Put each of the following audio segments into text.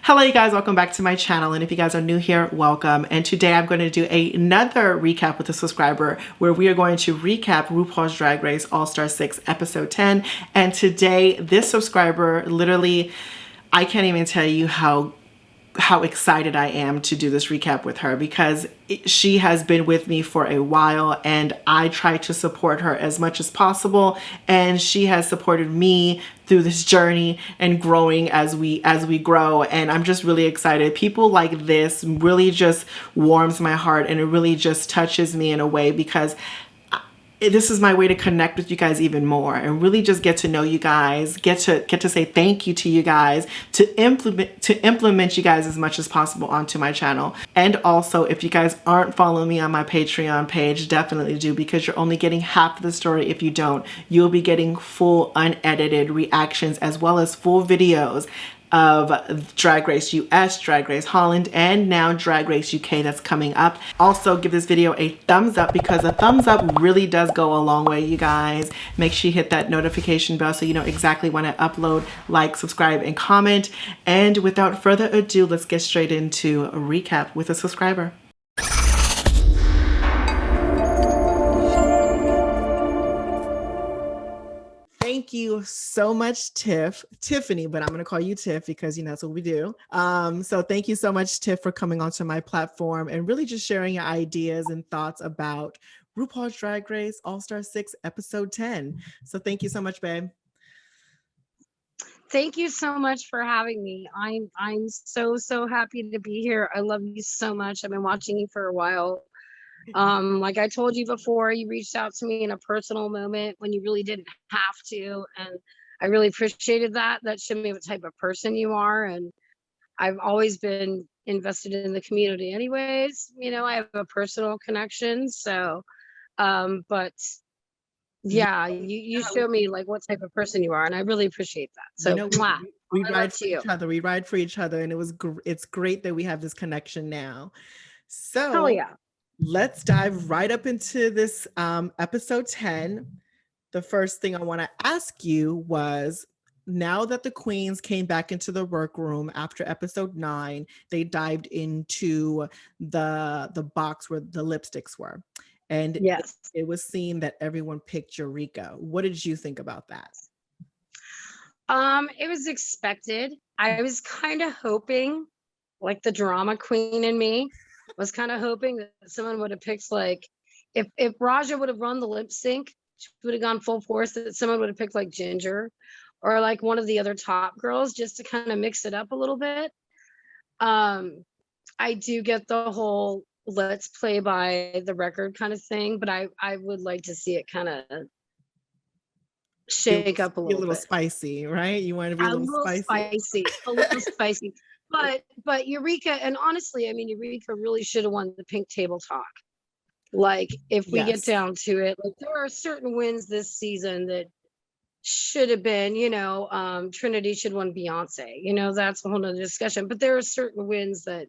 Hello you guys, welcome back to my channel, and if you guys are new here, welcome. And today I'm going to do another recap with a subscriber where we are going to recap RuPaul's Drag Race All-Stars 6 episode 10. And today this subscriber, literally, I can't even tell you how excited I am to do this recap with her, because she has been with me for a while and I try to support her as much as possible, and she has supported me through this journey and growing as we grow. And I'm just really excited. People like this really just warms my heart, and it really just touches me in a way, because this is my way to connect with you guys even more and really just get to know you guys, get to say thank you to you guys, to implement you guys as much as possible onto my channel. And also, if you guys aren't following me on my Patreon page, definitely do, because you're only getting half of the story if you don't. You'll be getting full unedited reactions as well as full videos of Drag Race US, Drag Race Holland, and now Drag Race UK that's coming up. Also, give this video a thumbs up, because a thumbs up really does go a long way, you guys. Make sure you hit that notification bell so you know exactly when I upload. Like, subscribe, and comment. And without further ado, let's get straight into a recap with a subscriber. Thank you so much, Tiffany, but I'm going to call you Tiff because, you know, that's what we do. So thank you so much, Tiff, for coming onto my platform and really just sharing your ideas and thoughts about RuPaul's Drag Race All-Star 6 episode 10. So thank you so much, babe. Thank you so much for having me. I'm so happy to be here. I love you so much. I've been watching you for a while. Like I told you before, you reached out to me in a personal moment when you really didn't have to, and I really appreciated that. That showed me what type of person you are, and I've always been invested in the community anyways. You know, I have a personal connection, so but yeah, you show me like what type of person you are, and I really appreciate that. So you know, we ride for each other. We ride for each other, and it's great that we have this connection now. So hell yeah. Let's dive right up into this episode 10. The first thing I want to ask you was, now that the queens came back into the workroom after episode 9, they dived into the box where the lipsticks were. And yes, it was seen that everyone picked Eureka. What did you think about that? It was expected. I was kind of hoping, like the drama queen in me was kind of hoping that someone would have picked, like, if Raja would have run the lip sync, she would have gone full force, that someone would have picked like Ginger or like one of the other top girls, just to kind of mix it up a little bit. I do get the whole let's play by the record kind of thing, but I would like to see it kind of shake up a little bit. Spicy, right? You want to be a little spicy. A little spicy. But Eureka, and honestly, I mean, Eureka really should have won the pink table talk. Like, if we get down to it, like, there are certain wins this season that should have been, you know, Trinity should have won Beyonce. You know, that's a whole nother discussion. But there are certain wins that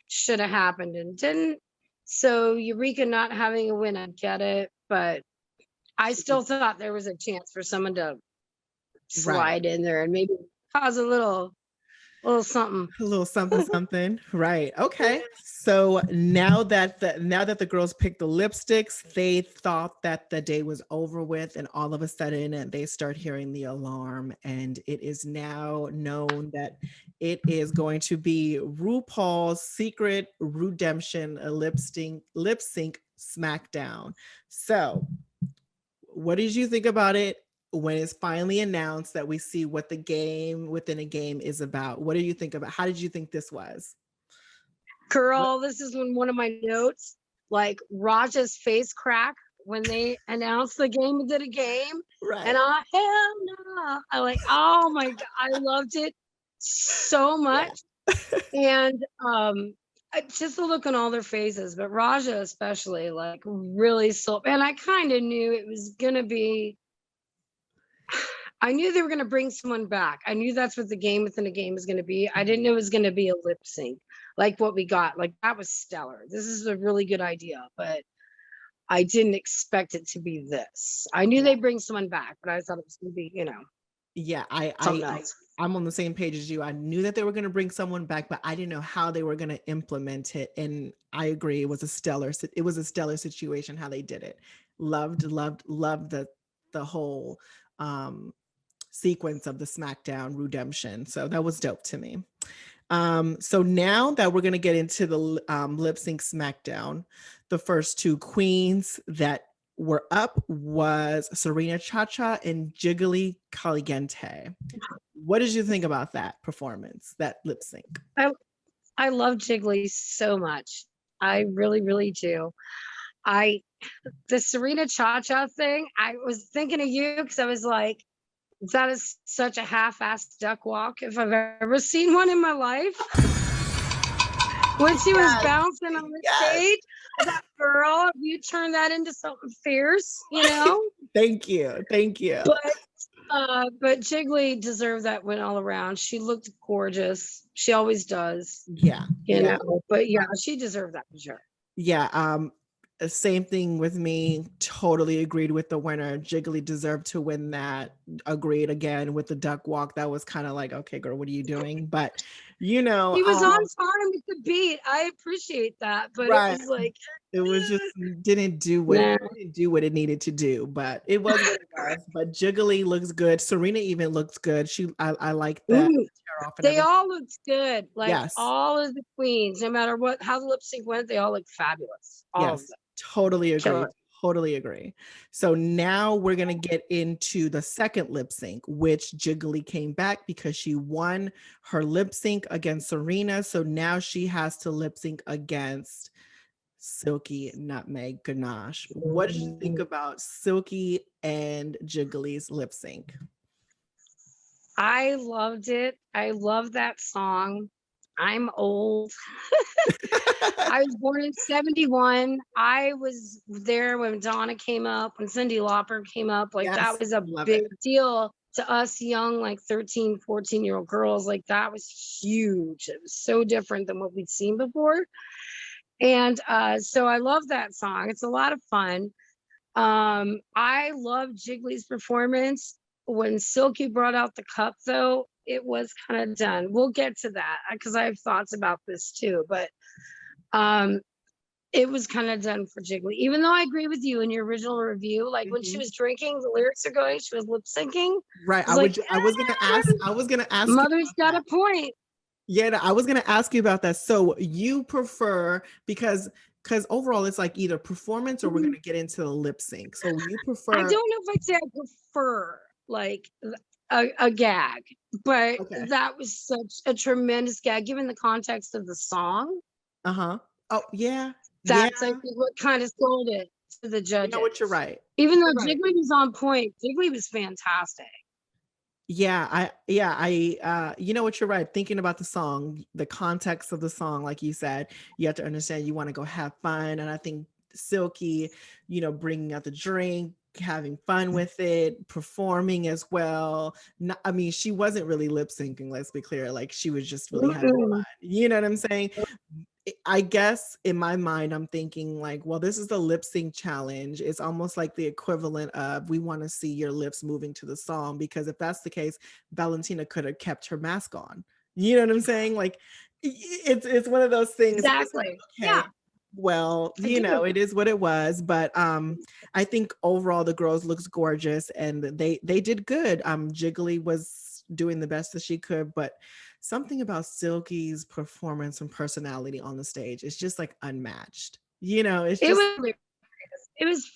should have happened and didn't. So Eureka not having a win, I get it. But I still thought there was a chance for someone to slide in there and maybe cause a little something, something. Right. Okay. So now that the girls picked the lipsticks, they thought that the day was over with, and all of a sudden they start hearing the alarm, and it is now known that it is going to be RuPaul's secret Rudemption lip sync SmackDown. So what did you think about it when it's finally announced that we see what the game within a game is about? What do you think about? How did you think this was? Girl, this is one of my notes. Like, Raja's face crack when they announced the game within a game. Right. And I like, oh my God, I loved it so much. Yeah. And just the look on all their faces, but Raja especially, like, really so. And I kind of knew it was gonna be, I knew they were going to bring someone back. I knew that's what the game within a game was going to be. I didn't know it was going to be a lip sync like what we got. Like, that was stellar. This is a really good idea, but I didn't expect it to be this. I knew they'd bring someone back, but I thought it was going to be, you know, yeah, I I'm on the same page as you. I knew that they were going to bring someone back, but I didn't know how they were going to implement it. And I agree, it was a stellar situation how they did it. Loved the whole sequence of the SmackDown Rudemption. So that was dope to me. So now that we're going to get into the lip sync SmackDown, the first two queens that were up was Serena Chacha and Jiggly Caliente. What did you think about that performance, that lip sync? I love Jiggly so much. I really, really do. The Serena Cha-Cha thing, I was thinking of you because I was like, that is such a half-assed duck walk if I've ever seen one in my life. When she was bouncing on the stage, that girl, you turned that into something fierce, you know? Thank you. But Jiggly deserved that win all around. She looked gorgeous. She always does. Yeah. You know, but yeah, she deserved that for sure. Yeah. Same thing with me. Totally agreed with the winner. Jiggly deserved to win that. Agreed again with the duck walk. That was kind of like, okay, girl, what are you doing? But you know, he was on time with the beat. I appreciate that, but it was like it was just didn't do what it needed to do. But it was what it was. But Jiggly looks good. Serena even looks good. I like that. They all looked good. Like all of the queens, no matter how the lip sync went, they all look fabulous. All of them. Totally agree. Totally agree. So now we're going to get into the second lip sync, which Jiggly came back because she won her lip sync against Serena. So now she has to lip sync against Silky Nutmeg Ganache. What did you think about Silky and Jiggly's lip sync? I loved it. I love that song. I'm old. I was born in 71. I was there when Donna came up, when Cyndi Lauper came up. Like that was a big deal to us young, like 13, 14-year-old girls. Like that was huge. It was so different than what we'd seen before. And so I love that song. It's a lot of fun. I love Jiggly's performance. When Silky brought out the cup, though, it was kind of done. We'll get to that because I have thoughts about this too. But it was kind of done for Jiggly. Even though I agree with you in your original review, like when she was drinking, the lyrics are going, she was lip syncing. Right. I was gonna ask. Mother's got a point. Yeah, I was gonna ask you about that. So you prefer because overall it's like either performance or we're gonna get into the lip sync. So you prefer? I don't know if I'd say I prefer like a gag, but that was such a tremendous gag given the context of the song. Oh yeah. That's I think what kind of sold it to the judges. You know what, you're right. Even though Jiggly was on point, Jiggly was fantastic. Yeah, you know what, you're right. Thinking about the song, the context of the song, like you said, you have to understand you want to go have fun. And I think Silky, you know, bringing out the drink, having fun with it, performing as well. I mean, she wasn't really lip syncing, let's be clear. Like she was just really having fun. You know what I'm saying? I guess in my mind, I'm thinking like, well, this is the lip sync challenge. It's almost like the equivalent of we want to see your lips moving to the song, because if that's the case, Valentina could have kept her mask on. You know what I'm saying? Like it's one of those things. Exactly. Like, okay, well, you know, it is what it was. But I think overall the girls looks gorgeous and they did good. Jiggly was doing the best that she could, but something about Silky's performance and personality on the stage is just like unmatched. You know, it was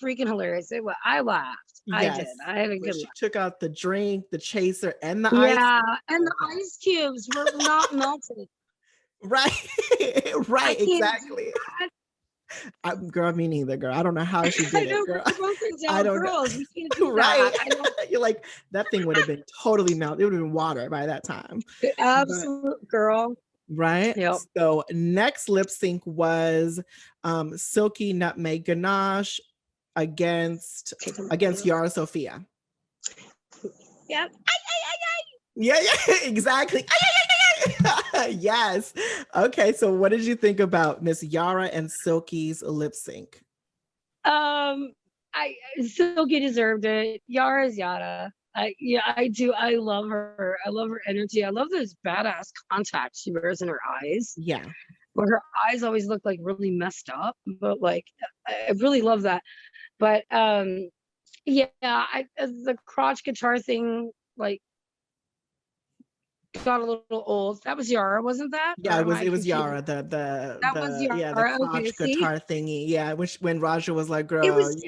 freaking hilarious. I laughed. Yes. I did. I had a good laugh. She took out the drink, the chaser, and the ice. Yeah, and the ice cubes were not melted. Right. Right, exactly. Girl, me neither, girl. I don't know how she did it, girl. I don't know. Right. You're like, that thing would have been totally melted. It would have been water by that time. Absolute girl. Right. Yep. So next lip sync was Silky Nutmeg Ganache against Yara Sofia. Yep. Yeah, exactly. Yes. Okay, so what did you think about Miss Yara and Silky's lip sync? Silky deserved it. Yara's Yara. I do. I love her. I love her energy. I love those badass contacts she wears in her eyes. Yeah. Where her eyes always look like really messed up, but like I really love that. But yeah, the crotch guitar thing like got a little old. That was Yara, wasn't that? Or Yeah, am I it was confused? Yara, That was the Yara. Okay, crotch see, guitar thingy. Yeah, which when Raja was like, it girl, was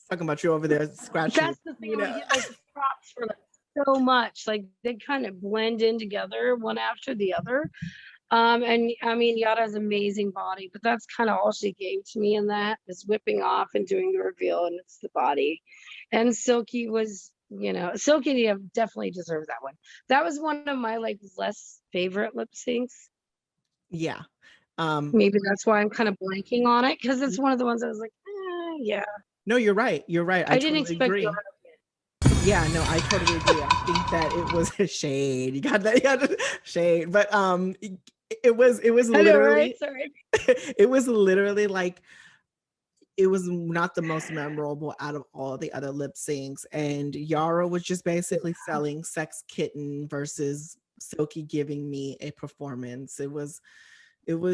talking about you over there scratching, that's the thing. I would get like the props for like so much. Like they kind of blend in together one after the other. And I mean, Yara has amazing body, but that's kind of all she gave to me in that is whipping off and doing the reveal, and it's the body. And Silky was, Silky definitely deserved that one. That was one of my like less favorite lip syncs. Yeah. Maybe that's why I'm kind of blanking on it because it's one of the ones I was like, yeah. No, you're right. You're right. I I didn't totally expect agree. Yara. Yeah, no, I totally agree. I think that it was a shade. You got that? Yeah, shade. But it was I know, right? literally Sorry. it was literally like it was not the most memorable out of all the other lip syncs. And Yara was just basically selling Sex Kitten versus Silky giving me a performance. It was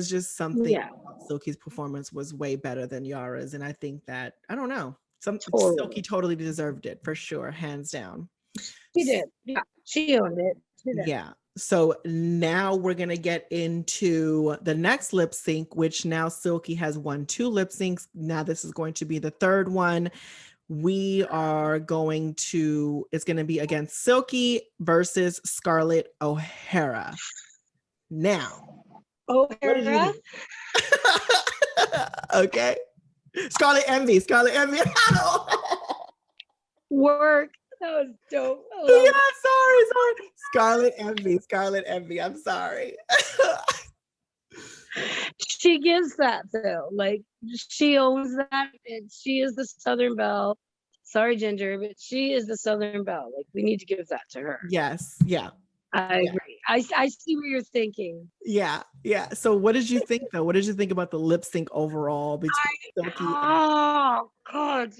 just something Yeah, about Silky's performance was way better than Yara's. And I think that, I don't know, Silky totally. totally deserved it for sure, hands down. She did. Yeah, she owned it. She did. Yeah. So now we're going to get into the next lip sync, which now Silky has won 2 lip syncs. Now this is going to be the third one. It's going to be against Silky versus Scarlett O'Hara. Now, what did you O'Hara? think? Okay. Scarlet Envy. Work. That was dope. Yeah, sorry. Scarlet Envy. I'm sorry. She gives that though. Like she owns that, and she is the Southern Belle. Sorry, Ginger, but she is the Southern Belle. Like we need to give that to her. Yes. Yeah. I agree. I see what you're thinking. Yeah. So what did you think though? What did you think about the lip sync overall between Silky and Oh God,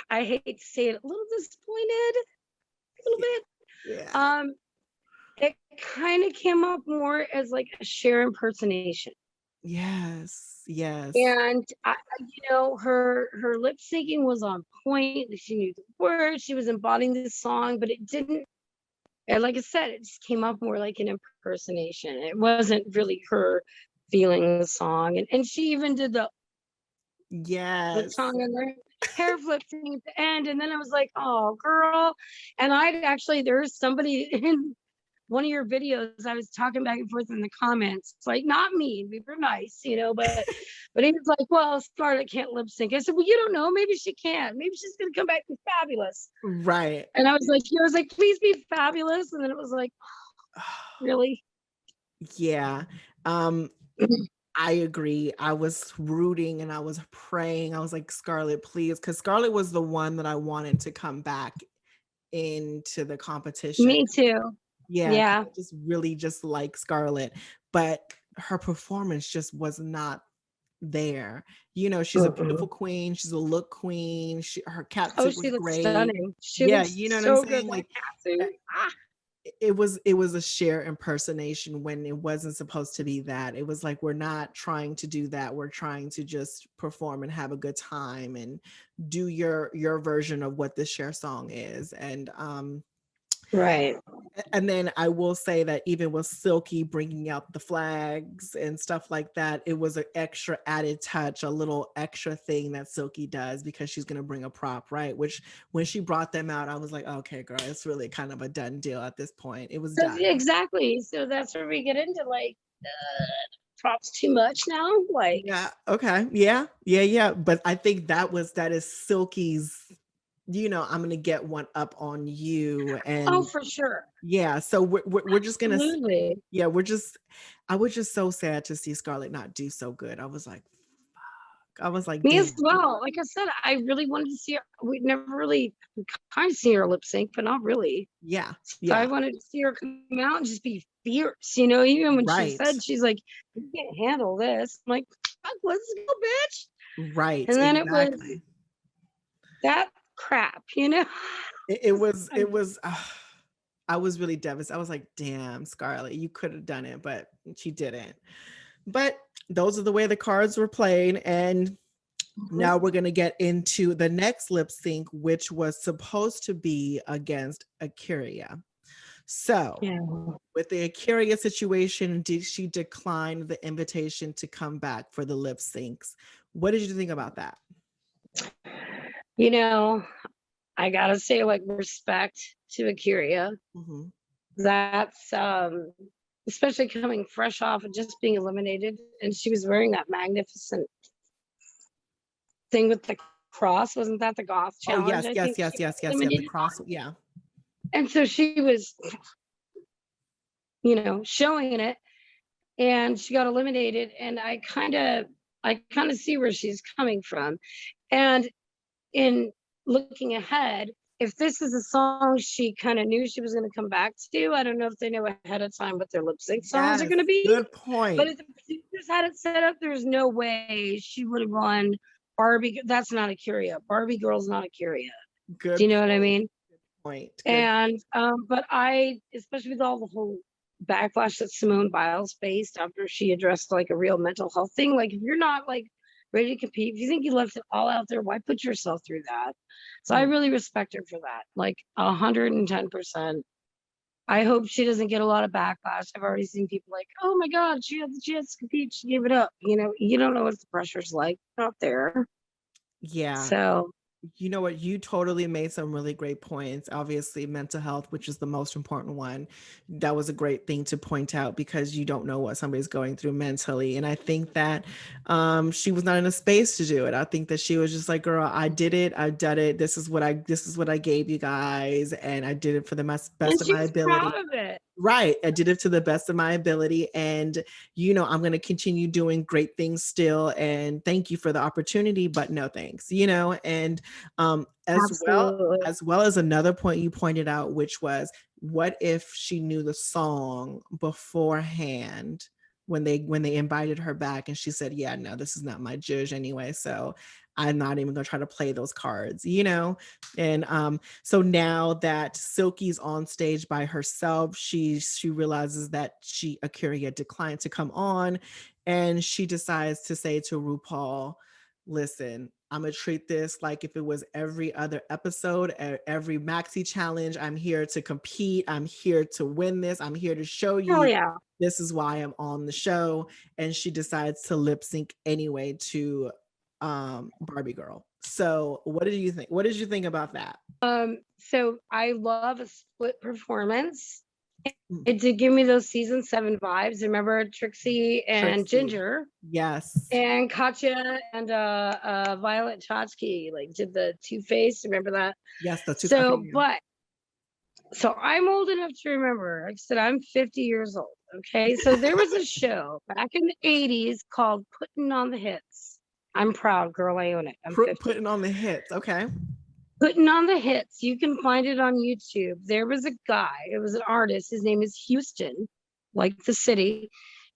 I hate to say it, a little disappointed, a little bit. yeah. It kind of came up more as like a Cher impersonation. Yes. And her lip syncing was on point. She knew the words. She was embodying this song, but it didn't. And like I said, it just came up more like an impersonation. It wasn't really her feeling the song. And she even did the tongue and the hair flip thing at the end. And then I was like, oh, girl. And there's somebody in one of your videos, I was talking back and forth in the comments. It's like, not me, we were nice, but he was like, well, Scarlett can't lip sync. I said, well, you don't know, maybe she can. Maybe she's gonna come back and fabulous. Right. And I was like, please be fabulous. And then it was like, oh, really? Yeah. I agree. I was rooting and I was praying. I was like, Scarlett, please, because Scarlett was the one that I wanted to come back into the competition. Me too. Yeah. I just really just like Scarlett, but her performance just was not there. She's a beautiful queen. She's a look queen. Her catsuit was great. Stunning. She Yeah, looks you know what so I'm saying? good Like catsuit. it was a Cher impersonation when it wasn't supposed to be that. It was like, we're not trying to do that. We're trying to just perform and have a good time and do your version of what the Cher song is. And right. And then I will say that even with Silky bringing out the flags and stuff like that, it was an extra added touch, a little extra thing that Silky does because she's going to bring a prop, right? Which when she brought them out, I was like, okay, girl, it's really kind of a done deal at this point. It was done. Exactly. So that's where we get into like, props too much now. Like, yeah. Okay. Yeah. But I think that is Silky's, I'm going to get one up on you. And for sure. Yeah, so we're just gonna. Absolutely. Yeah, I was just so sad to see Scarlett not do so good. I was like, fuck. I was like, me damn. as well. Like I said, I really wanted to see her. We'd never really kind of seen her lip sync, but not really. Yeah. So I wanted to see her come out and just be fierce, even when she said, she's like, you can't handle this. I'm like, fuck, let's go, bitch. Right. And then it was crap, you know? It was I was really devastated. I was like, damn, Scarlett, you could have done it, but she didn't. But those are the way the cards were played. And now we're going to get into the next lip sync, which was supposed to be against Akira. So, Yeah. with the Akira situation, did she decline the invitation to come back for the lip syncs? What did you think about that? You know, I gotta say, like, respect to Akira. Mm-hmm. That's especially coming fresh off of just being eliminated, and she was wearing that magnificent thing with the cross. Wasn't that the goth Oh, challenge? yes, I yes, think yes, she yes, was yes, yes. The eliminated cross, on. yeah. And so she was, showing it, and she got eliminated. And I kind of see where she's coming from. And in looking ahead, if this is a song she kind of knew she was going to come back to, I don't know if they know ahead of time what their lip sync songs are Yes, going to be. good But point. if the producers had it set up, there's no way she would have won Barbie. That's not a Curia. Barbie Girl's not a Curia. Do Good you know what I point. mean? Point. Good. And but I, especially with all the whole backlash that Simone Biles faced after she addressed like a real mental health thing, like if you're not like ready to compete, if you think you left it all out there, why put yourself through that? So I Mm. really respect her for that, like 110%. I hope she doesn't get a lot of backlash. I've already seen people like, oh my God, she had the chance to compete, she gave it up. You don't know what the pressure's like out there. Yeah. So You know what? You totally made some really great points. Obviously, mental health, which is the most important one. That was a great thing to point out because you don't know what somebody's going through mentally. And I think that she was not in a space to do it. I think that she was just like, girl, I did it. I've done it. This is what I gave you guys. And I did it for the best and of she my was proud ability. of it. Right. I did it to the best of my ability. And, I'm going to continue doing great things still. And thank you for the opportunity, but no thanks, and as well Absolutely. as another point you pointed out, which was what if she knew the song beforehand when they invited her back and she said, yeah, no, this is not my judge anyway. So I'm not even going to try to play those cards, and so now that Silky's on stage by herself, she realizes that Akira declined to come on, and she decides to say to RuPaul, listen, I'm gonna treat this like if it was every other episode, every maxi challenge. I'm here to compete. I'm here to win this. I'm here to show Hell you yeah. this is why I'm on the show. And she decides to lip sync anyway to Barbie Girl. So what did you think? What did you think about that? So I love a split performance. Mm. It did give me those season 7 vibes. Remember Trixie and Trixie. Ginger Yes. and Katya and Violet Chachki like did the Two-Face. Remember that? Yes, the two. Okay, So, yeah. but so I'm old enough to remember. Like I said, I'm 50 years old. Okay. So there was a show back in the 80s called Putting on the Hits. I'm proud, girl. I own it. I'm 50. Putting on the hits. Okay. Putting on the Hits. You can find it on YouTube. There was a guy, it was an artist. His name is Houston, like the city.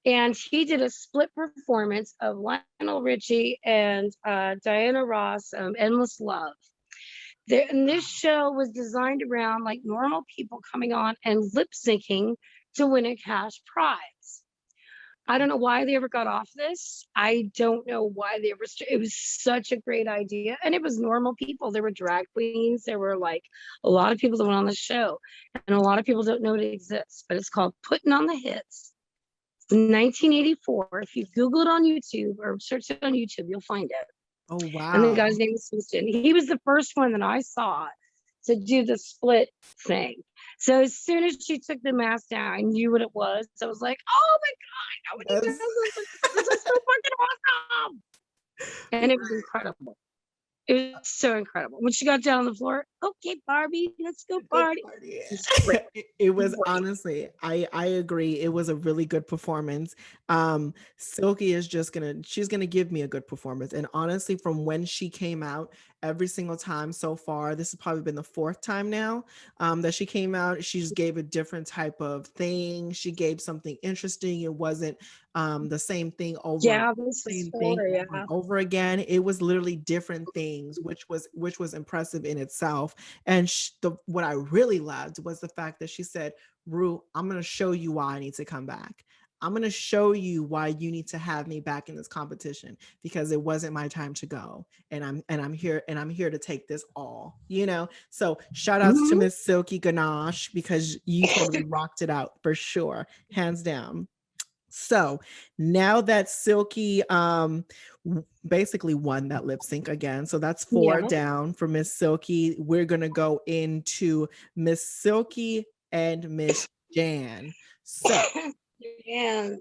And he did a split performance of Lionel Richie and Diana Ross, Endless Love. And this show was designed around like normal people coming on and lip syncing to win a cash prize. I don't know why they ever got off this. I don't know why they ever. It was such a great idea, and it was normal people. There were drag queens. There were like a lot of people that went on the show, and a lot of people don't know it exists. But it's called Putting on the Hits. It's 1984. If you Google it on YouTube or search it on YouTube, you'll find it. Oh, And the wow. guy's name is Houston. He was the first one that I saw to do the split thing. So as soon as she took the mask down, I knew what it was. So I was like, oh my God, nobody Yes. does this. This is so fucking awesome. And it was incredible. It was so incredible. When she got down on the floor, okay, Barbie, let's go party. It's great. It was Great. honestly, I agree. It was a really good performance. Silky is just she's gonna give me a good performance. And honestly, from when she came out, every single time so far, this has probably been the fourth time now that she came out. She just gave a different type of thing. She gave something interesting. It wasn't the same thing over and Yeah, this is same thing for, over and yeah. over again. It was literally different things, which was impressive in itself. And what I really loved was the fact that she said, Ru, I'm going to show you why I need to come back. I'm going to show you why you need to have me back in this competition, because it wasn't my time to go. And I'm here to take this all, So shout outs to Mhm. Miss Silky Ganache, because you totally rocked it out for sure. Hands down. So now that Silky basically won that lip sync again, so that's 4 Yeah. down for Miss Silky. We're gonna go into Miss Silky and Miss Jan. So Jan,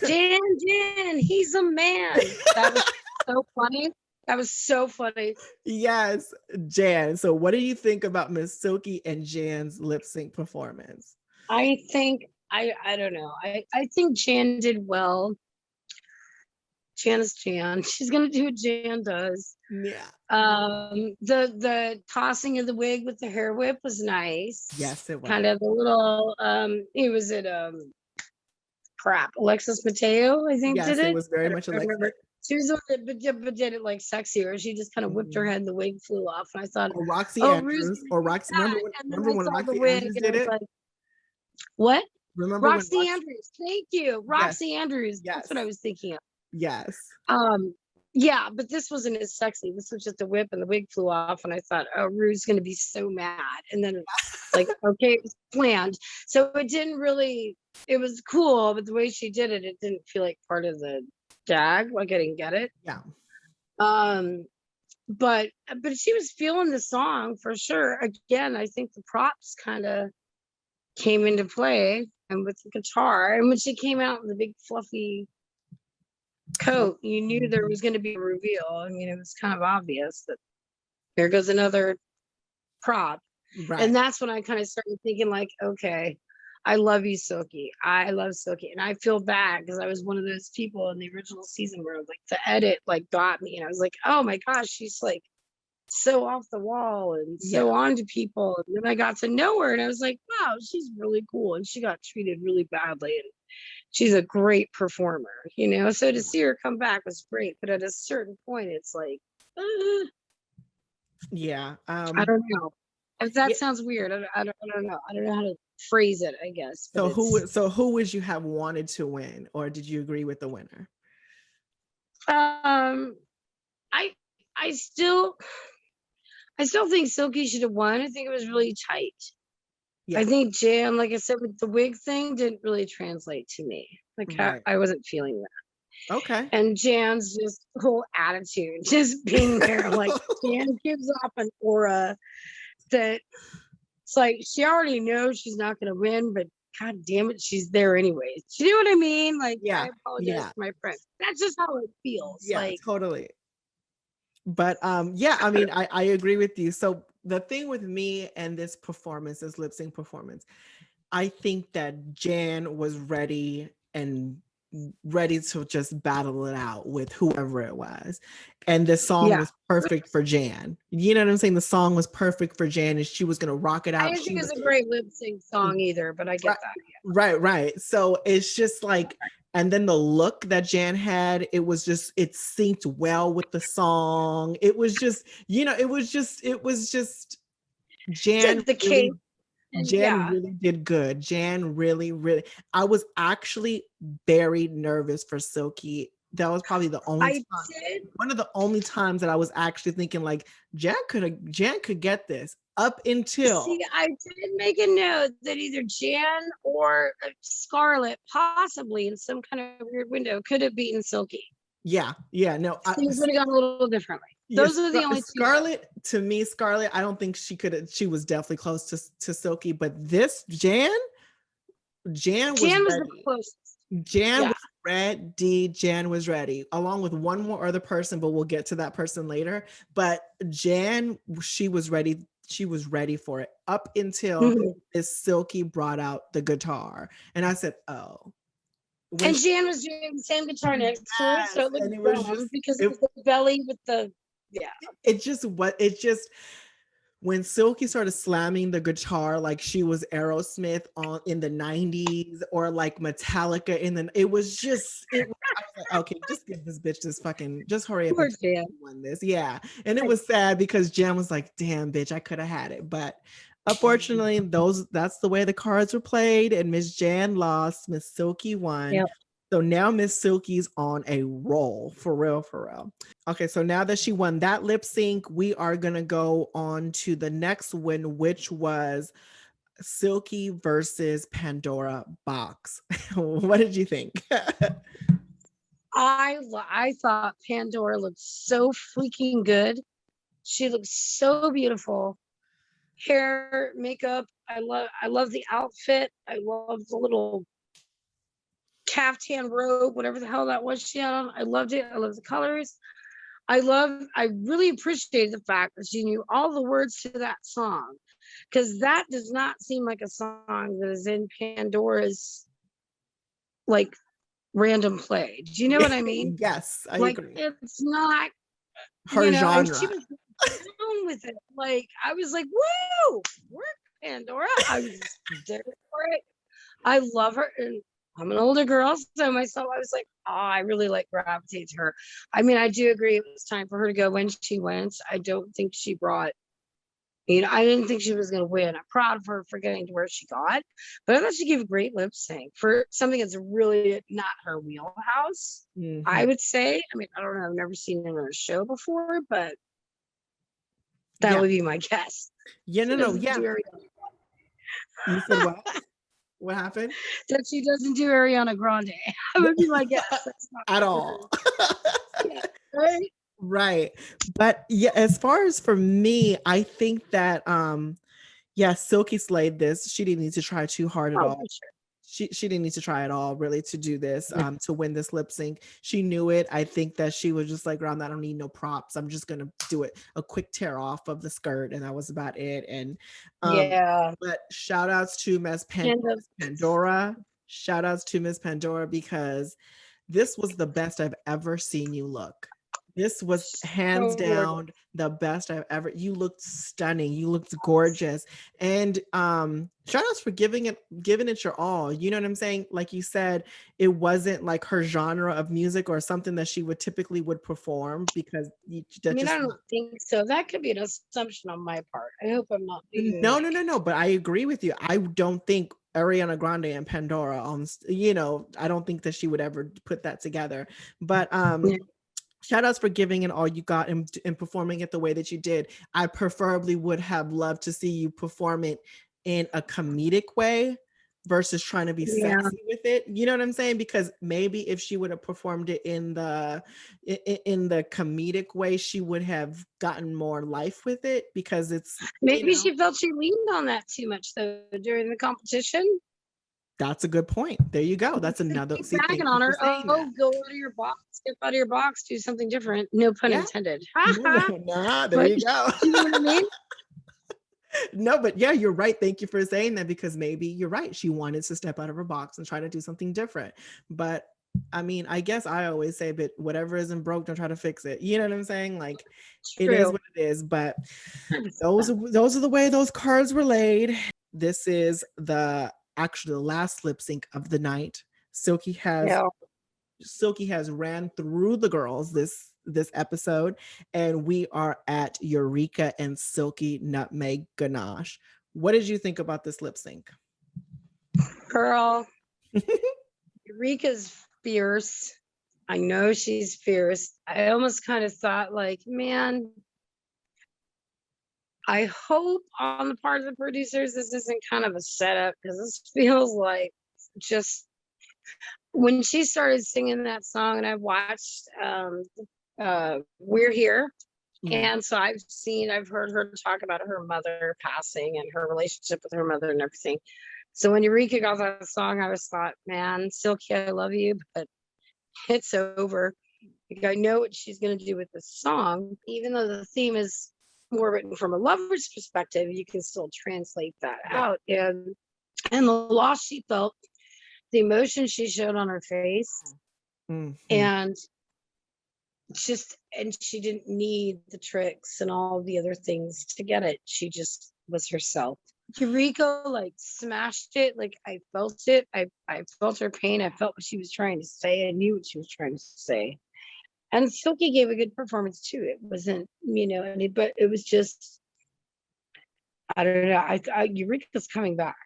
Jan, he's a man. That was so funny. That was so funny. yes, Jan. So what do you think about Miss Silky and Jan's lip sync performance? I think I don't know. I think Jan did well. Jan is Jan. She's gonna do what Jan does. Yeah. The tossing of the wig with the hair whip was nice. Yes, it Kind was. of the little it was it crap. Alexis Mateo, I think, did Yes, it it. was very I much don't Alexis. remember. She was the one but did it like sexier. She just kind of whipped her head and the wig flew off. And I thought, Or Roxy oh, Rue's Andrews, gonna or do Roxy. that. And then Remember I when saw the Roxy wig Andrews and I did was it? like, what? Remember when Roxy Roxy? Andrews. Thank you. Yes, Roxy Andrews. That's yes, what I was thinking of. yes. Yeah, but this wasn't as sexy. This was just a whip and the wig flew off. And I thought, oh, Rue's gonna be so mad. And then it's like, okay, it was planned. So it didn't really, it was cool, but the way she did it, it didn't feel like part of the gag. Like I didn't get it. Yeah. Um, but she was feeling the song for sure. Again, I think the props kind of came into play and with the guitar. And when she came out in the big fluffy coat, you knew there was going to be a reveal. I mean, it was kind of obvious that there goes another prop. Right. And that's when I kind of started thinking, like, okay, I love you, Silky. I love Silky. And I feel bad because I was one of those people in the original season where like the edit like got me. And I was like, oh my gosh, she's like so off the wall and so on to people. And then I got to know her and I was like, wow, she's really cool. And she got treated really badly. And she's a great performer, So to see her come back was great. But at a certain point, it's like, Yeah. I don't know. If that sounds weird, I don't know. I don't know how to phrase it, I guess. But who would you have wanted to win, or did you agree with the winner? I still think Silky should have won. I think it was really tight. Yeah. I think Jan, like I said, with the wig thing, didn't really translate to me. Like Right. I wasn't feeling that. Okay. And Jan's just whole attitude, just being there, like Jan gives off an aura that it's like she already knows she's not going to win, but God damn it, she's there anyways. You know what I mean? Like, I apologize to my friend. That's just how it feels. Yeah, like totally. But yeah, I mean, I agree with you. So the thing with me and this performance, this lip sync performance, I think that Jan was ready to just battle it out with whoever it was. And the song was perfect for Jan. You know what I'm saying? The song was perfect for Jan and she was going to rock it out. I didn't think it was a great lip sync song either, but I get that. Right. So it's just like, and then the look that Jan had, it synced well with the song. It was just Jan the really, cake. Jan really did good. Jan really, really, I was actually very nervous for Silky. That was probably one of the only times that I was actually thinking like Jan could get this up until. See, I did make a note that either Jan or Scarlett, possibly in some kind of weird window, could have beaten Silky. Yeah, no. Things would have gone a little differently. Those are the only Scarlett, to me, Scarlett, I don't think she could. She was definitely close to Silky, but this Jan was the closest. Jan was ready. Jan was ready, along with one more other person, but we'll get to that person later. But Jan, she was ready she was ready for it up until Mhm. Miss Silky brought out the guitar. And I said, oh. When And she, Jan was doing the same guitar next to her, yes, so it looked and it was dumb just because it was the belly with the yeah. it just when Silky started slamming the guitar like she was Aerosmith on in the 90s or like Metallica it was just I was like, okay, just give this bitch this fucking just hurry up Poor and Jan. won this. Yeah. And it was sad because Jen was like, damn bitch, I could have had it. But unfortunately, that's the way the cards were played, and Miss Jan lost, Miss Silky won. Yep. So now Miss Silky's on a roll, for real, for real. Okay, so now that she won that lip sync, we are gonna go on to the next win, which was Silky versus Pandora Box. What did you think? I thought Pandora looked so freaking good. She looked so beautiful. Hair, makeup. I love the outfit. I love the little caftan robe, whatever the hell that was she had on. I loved it. I love the colors. I really appreciated the fact that she knew all the words to that song, because that does not seem like a song that is in Pandora's like random play. Do you know what I mean? Yes, I Like, agree. it's not, Her and she genre. was down with it. Like, I was like, woo, work, Pandora. I was there for it. I love her. And I'm an older girl, so myself, I was like, oh, I really like gravitate to her. I mean, I do agree it was time for her to go when she went. I don't think she brought, I didn't think she was going to win. I'm proud of her for getting to where she got, but I thought she gave a great lip sync for something that's really not her wheelhouse. I Mhm. would say. I mean, I don't know. I've never seen her on a show before, but that Yeah. would be my guess. Yeah, She no, doesn't yeah. do Ariana. You said what? What happened? That she doesn't do Ariana Grande. That would be my guess. That's not At her. all. Yeah, right. Right. But yeah, as far as for me, I think that yeah, Silky slayed this. She didn't need to try too hard at Oh, all. for sure. She didn't need to try at all really to do this, No. to win this lip sync. She knew it. I think that she was just like, around, I don't need no props. I'm just gonna do it a quick tear off of the skirt, and that was about it. And Yeah. but shout outs to And Miss Pandora. Shout outs to Miss Pandora because this was the best I've ever seen you look. This was hands so gorgeous. down the best I've ever. You looked stunning. You looked gorgeous. And shout outs for giving it your all. You know what I'm saying? Like you said, it wasn't like her genre of music or something that she would perform, because I that mean, just I don't think so. That could be an assumption on my part. I hope I'm not being no, like, no, no, no. But I agree with you. I don't think Ariana Grande and Pandora I don't think that she would ever put that together. But yeah. shout outs for giving it all you got and performing it the way that you did. I preferably would have loved to see you perform it in a comedic way versus trying to be Yeah. sexy with it. You know what I'm saying? Because maybe if she would have performed it in the comedic way, she would have gotten more life with it, because it's, Maybe she felt she leaned on that too much though during the competition. that's a good point. There you go. That's They another, keep see, thank bagging you on for her. saying that. Oh, go out of your box, step out of your box, do something different. No pun Yeah. intended. No, no, nah, there But you go. you know what I mean? No, but yeah, you're right. Thank you for saying that, because maybe you're right. She wanted to step out of her box and try to do something different. But I mean, I guess I always say, but whatever isn't broke, don't try to fix it. You know what I'm saying? Like, it is True. what it is. But 100%. those are the way those cards were laid. This is actually the last lip sync of the night. Silky has Yeah. ran through the girls this episode, and we are at Eureka and Silky Nutmeg Ganache. What did you think about this lip sync? Girl, Eureka's fierce. I know she's fierce. I almost kind of thought, like, man, I hope on the part of the producers this isn't kind of a setup, because this feels like just when she started singing that song, and I watched We're Here. Mm. And so I've heard her talk about her mother passing and her relationship with her mother and everything. So when Eureka got that song, I was thought, man, Silky, I love you, but it's over. Like, I know what she's going to do with this song, even though the theme is more written from a lover's perspective, you can still translate that out. And the loss she felt, the emotion she showed on her face, Mhm. and she didn't need the tricks and all the other things to get it. She just was herself. Eureka like smashed it. Like I felt it. I felt her pain. I felt what she was trying to say. I knew what she was trying to say. And Silky gave a good performance too. It wasn't, but it was just, I don't know. Eureka's coming back.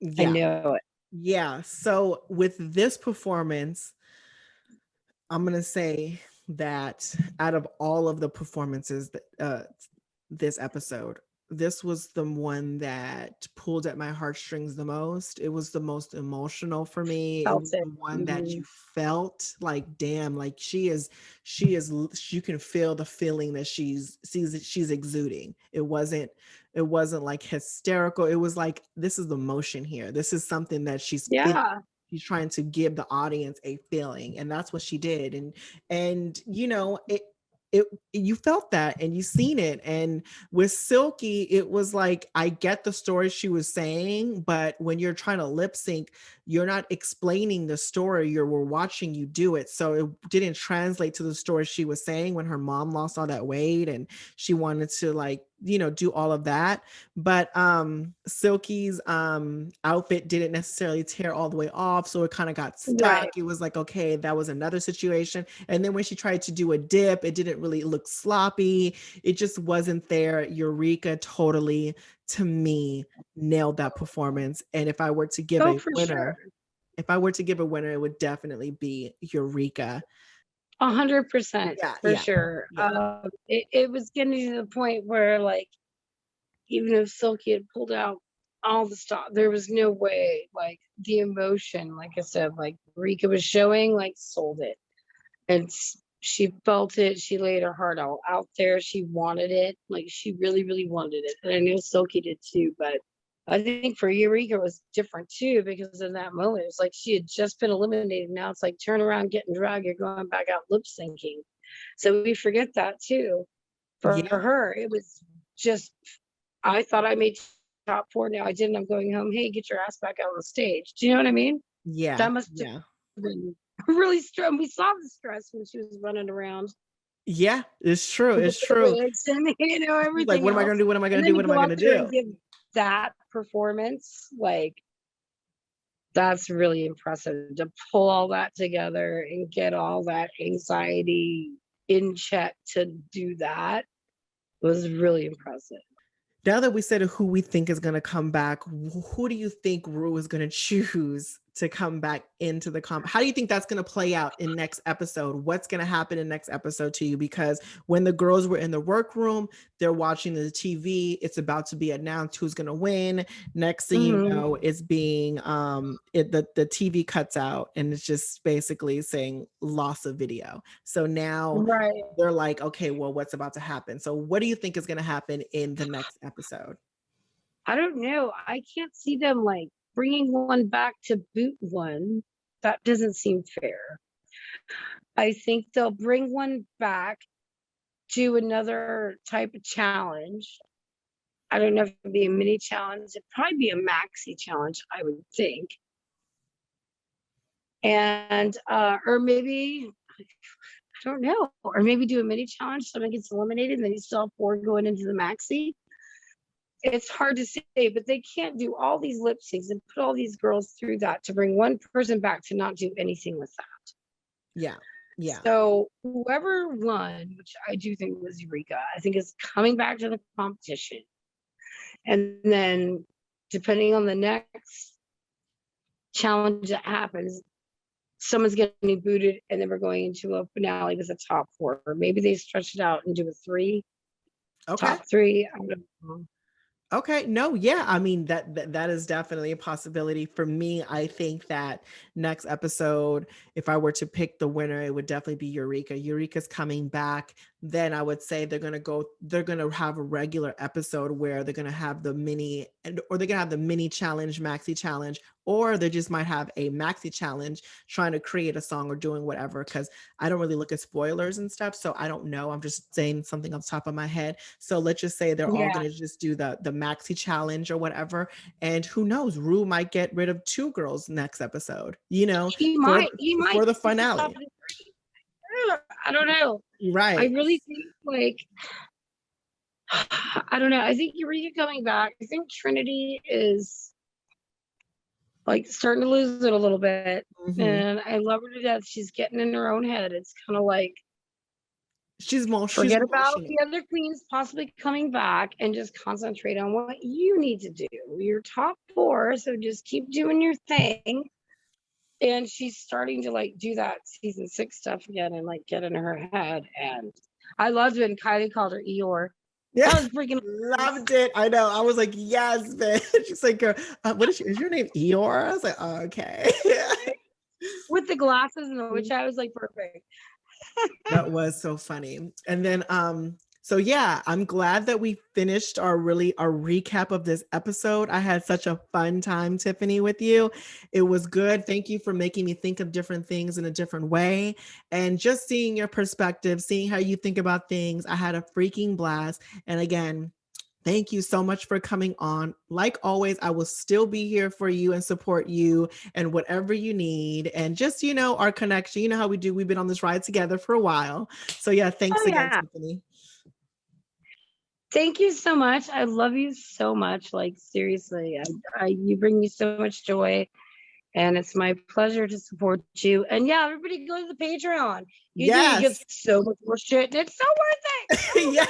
I Yeah. know it. Yeah. So with this performance, I'm going to say that out of all of the performances that this episode, this was the one that pulled at my heartstrings the most. It was the most emotional for me. It Felt was it. the one that Mhm. you felt like, damn, like she you can feel the feeling that she's exuding. It wasn't like hysterical. It was like, this is the emotion here. This is something that she's feeling. Yeah. She's trying to give the audience a feeling, and that's what she did. And it you felt that and you seen it. And with Silky, it was like, I get the story she was saying, but when you're trying to lip sync, you're not explaining the story, we're watching you do it. So it didn't translate to the story she was saying when her mom lost all that weight and she wanted to, like, do all of that. But Silky's outfit didn't necessarily tear all the way off, so it kind of got Right. stuck. It was like, okay, that was another situation. And then when she tried to do a dip, it didn't really look sloppy. It just wasn't there. Eureka totally, to me, nailed that performance. And if I were to give Oh, a for sure. winner, it would definitely be Eureka. 100% Yeah, for yeah, sure. yeah. It was getting to the point where, like, even if Silky had pulled out all the stuff, there was no way, like, the emotion, like I said, like Rika was showing, like, sold it. And she felt it. She laid her heart all out there. She wanted it. Like, she really, really wanted it. And I know Silky did too, but I think for Eureka it was different too, because in that moment it was like she had just been eliminated. Now it's like, turn around, get in drag, you're going back out lip syncing. So we forget that too. For Yeah, her, it was just, I thought I made top four. Now I didn't. I'm going home. Hey, get your ass back out on the stage. Do you know what I mean? yeah, That must have yeah. been really strong. We saw the stress when she was running around Yeah, it's true. with It's the true. wigs and Like, everything what am I gonna else. do? What am I gonna And do? then What to am I go gonna up there and do? give that performance, like, that's really impressive to pull all that together and get all that anxiety in check. To do that was really impressive. Now that we said who we think is going to come back, who do you think Rue is going to choose to come back into the How do you think that's going to play out in next episode? What's going to happen in next episode to you? Because when the girls were in the workroom, they're watching the TV. It's about to be announced who's going to win. Next thing you Mhm. know, it's being the TV cuts out and it's just basically saying loss of video. So now Right. they're like, okay, well, what's about to happen? So what do you think is going to happen in the next episode? I don't know. I can't see them, like, bringing one back to boot one. That doesn't seem fair. I think they'll bring one back, do another type of challenge. I don't know if it'd be a mini challenge. It'd probably be a maxi challenge, I would think. And or maybe, I don't know, or maybe do a mini challenge. Someone gets eliminated, and then you still have four going into the maxi. It's hard to say, but they can't do all these lip syncs and put all these girls through that to bring one person back to not do anything with that. Yeah. Yeah. So whoever won, which I do think was Eureka, I think is coming back to the competition. And then depending on the next challenge that happens, someone's getting booted and then we're going into a finale with a top four. Or maybe they stretch it out and do a three, Okay. top three. I don't know. Okay. No, yeah. I mean, that is definitely a possibility for me. I think that next episode, if I were to pick the winner, it would definitely be Eureka. Eureka's coming back. then I would say they're gonna have a regular episode where they're gonna have the mini or they're gonna have the mini challenge, maxi challenge, or they just might have a maxi challenge trying to create a song or doing whatever. Cause I don't really look at spoilers and stuff. So I don't know. I'm just saying something off the top of my head. So let's just say they're all Yeah. gonna just do the maxi challenge or whatever. And who knows, Rue might get rid of 2 girls next episode, you know, He for, might. He might. for the finale. I don't know. Right. I really think like I don't know. I think Eureka coming back. I think Trinity is like starting to lose it a little bit. Mhm. And I love her to death. She's getting in her own head. It's kind of like forget about the other queens possibly coming back and just concentrate on what you need to do. You're top 4, so just keep doing your thing. And she's starting to like do that season 6 stuff again and like get in her head. And I loved when Kylie called her Eeyore. Yeah, I was freaking loved it. I know. I was like, yes, man. She's like, is your name Eeyore? I was like, oh, okay. with the glasses and the witch. I was like, perfect. That was so funny. And then so yeah, I'm glad that we finished our recap of this episode. I had such a fun time, Tiffany, with you. It was good. Thank you for making me think of different things in a different way and just seeing your perspective, seeing how you think about things. I had a freaking blast. And again, thank you so much for coming on. Like always, I will still be here for you and support you and whatever you need. And just, you know, our connection, you know how we do. We've been on this ride together for a while. So yeah, thanks again, Tiffany. Thank you so much. I love you so much. Like seriously, you bring me so much joy. And it's my pleasure to support you. And yeah, everybody go to the Patreon. You get so much more shit. It's so worth it. Yeah.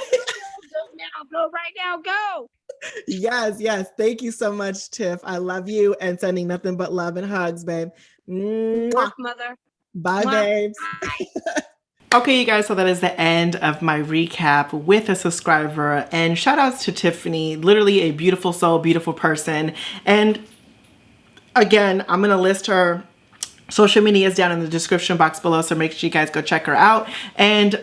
Go right now. Go. Yes. Thank you so much, Tiff. I love you and sending nothing but love and hugs, babe. Mwah, mother. Bye, Mwah. babes. Bye. Okay, you guys, so that is the end of my recap with a subscriber. And shout outs to Tiffany, literally a beautiful soul, beautiful person. And again, I'm going to list her social medias down in the description box below, so make sure you guys go check her out. And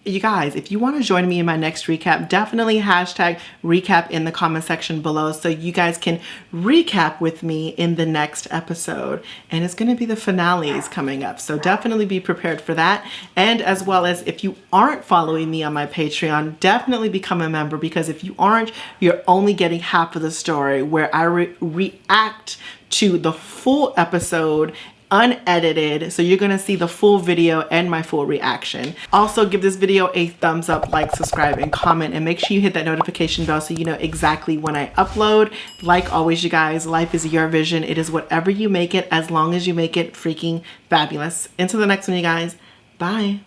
you guys, if you want to join me in my next recap, definitely hashtag recap in the comment section below so you guys can recap with me in the next episode. And it's going to be the finales coming up, so definitely be prepared for that. And as well as if you aren't following me on my Patreon, definitely become a member, because if you aren't, you're only getting half of the story, where I react to the full episode unedited, so you're gonna see the full video and my full reaction. Also, give this video a thumbs up, like, subscribe, and comment, and make sure you hit that notification bell so you know exactly when I upload. Like always, you guys, life is your vision. It is whatever you make it, as long as you make it freaking fabulous. Until the next one, you guys, bye.